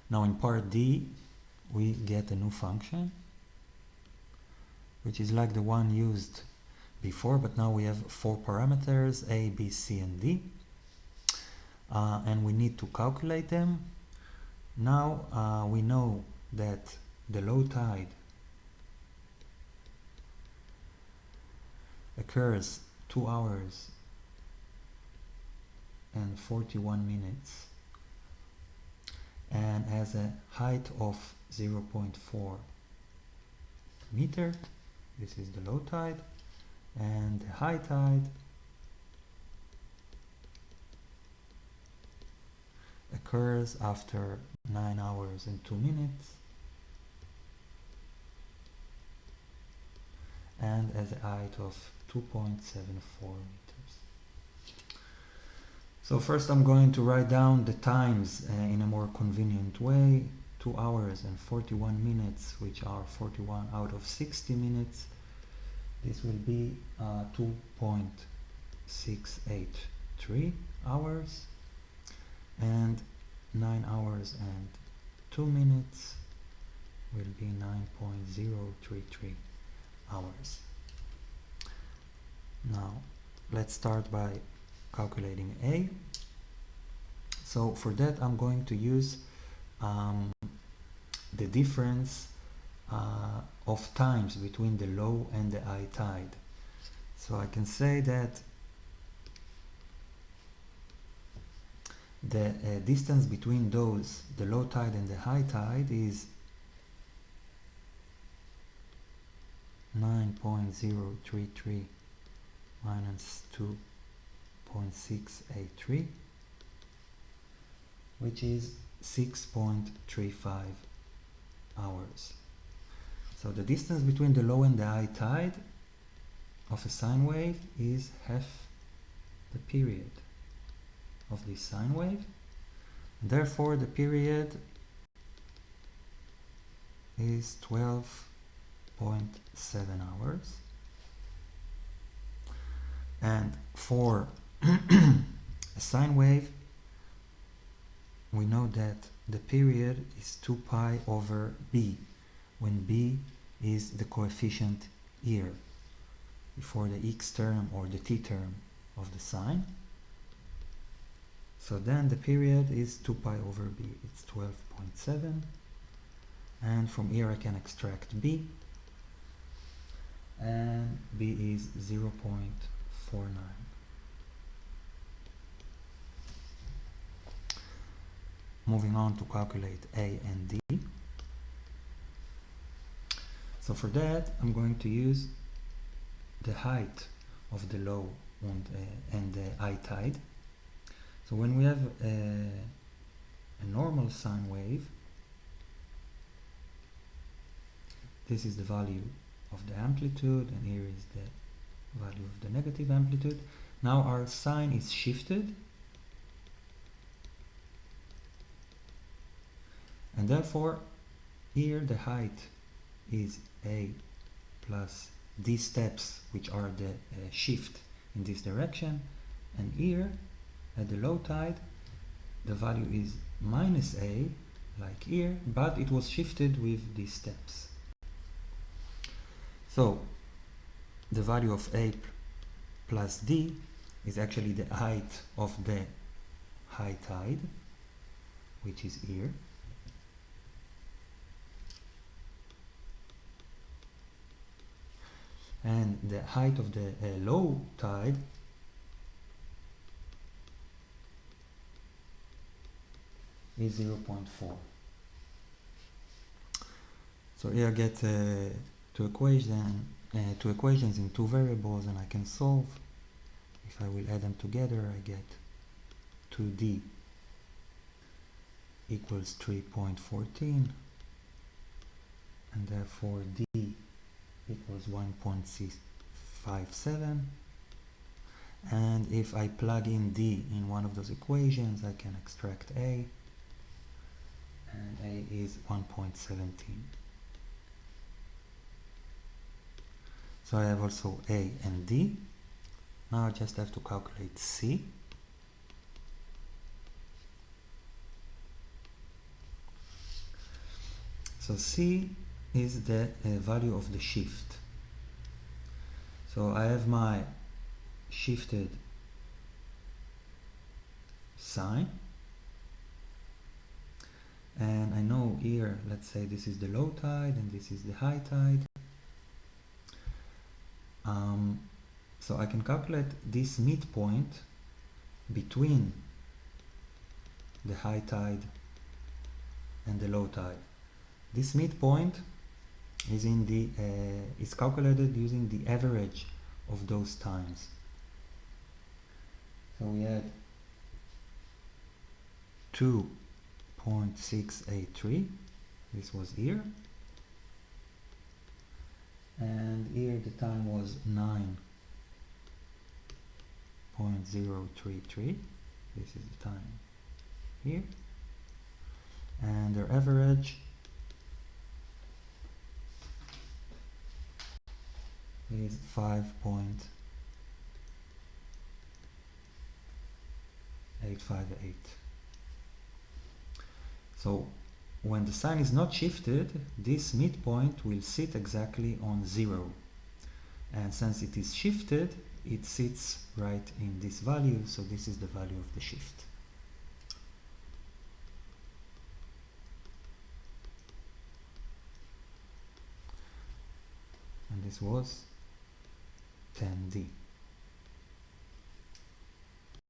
Now in part D we get a new function which is like the one used before, but now we have 4 parameters, A, B, C and D, and we need to calculate them. Now we know that the low tide occurs 2 hours and 41 minutes and has a height of 0.4 meter. This is the low tide, and the high tide occurs after 9 hours and 2 minutes and has a height of 2.74 meters. So first I'm going to write down the times in a more convenient way. 2 hours and 41 minutes, which are 41 out of 60 minutes. This will be 2.683 hours, and 9 hours and 2 minutes will be 9.033 hours. Now let's start by calculating A. So for that I'm going to use the difference of times between the low and the high tide. So I can say that the distance between those, the low tide and the high tide, is 9.033 minus 2.683, which is 6.35 hours. So the distance between the low and the high tide of a sine wave is half the period of this sine wave. Therefore the period is 12.7 hours. And for a sine wave, we know that the period is 2 pi over b, when b is the coefficient here before the x term or the t term of the sine. So then the period is 2 pi over b, it's 12.7, and from here I can extract b, and b is 0.49. Moving on to calculate A and D. So for that I'm going to use the height of the low and the high tide. So when we have a normal sine wave, this is the value of the amplitude, and here is the value of the negative amplitude. Now our sine is shifted, and therefore here the height is a plus these steps, which are the shift in this direction, and here at the low tide the value is minus a, like here, but it was shifted with these steps. So the value of a plus d is actually the height of the high tide, which is here, and the height of the low tide is 0.4. So here I get two equations in two variables, and I can solve. If I will add them together, I get 2d equals 3.14, and therefore d equals 1.657. And if I plug in d in one of those equations, I can extract a, and a is 1.17. So I have also a and d. Now I just have to calculate c. So C is the value of the shift. So I have my shifted sine, and I know here, let's say this is the low tide and this is the high tide. So I can calculate this midpoint between the high tide and the low tide. This midpoint is is calculated using the average of those times. So we had 2.683, this was here, and here the time was 9.033, this is the time here, and their average is 5.858. So when the sign is not shifted, this midpoint will sit exactly on 0, and since it is shifted, it sits right in this value, so this is the value of the shift. And this was 10D.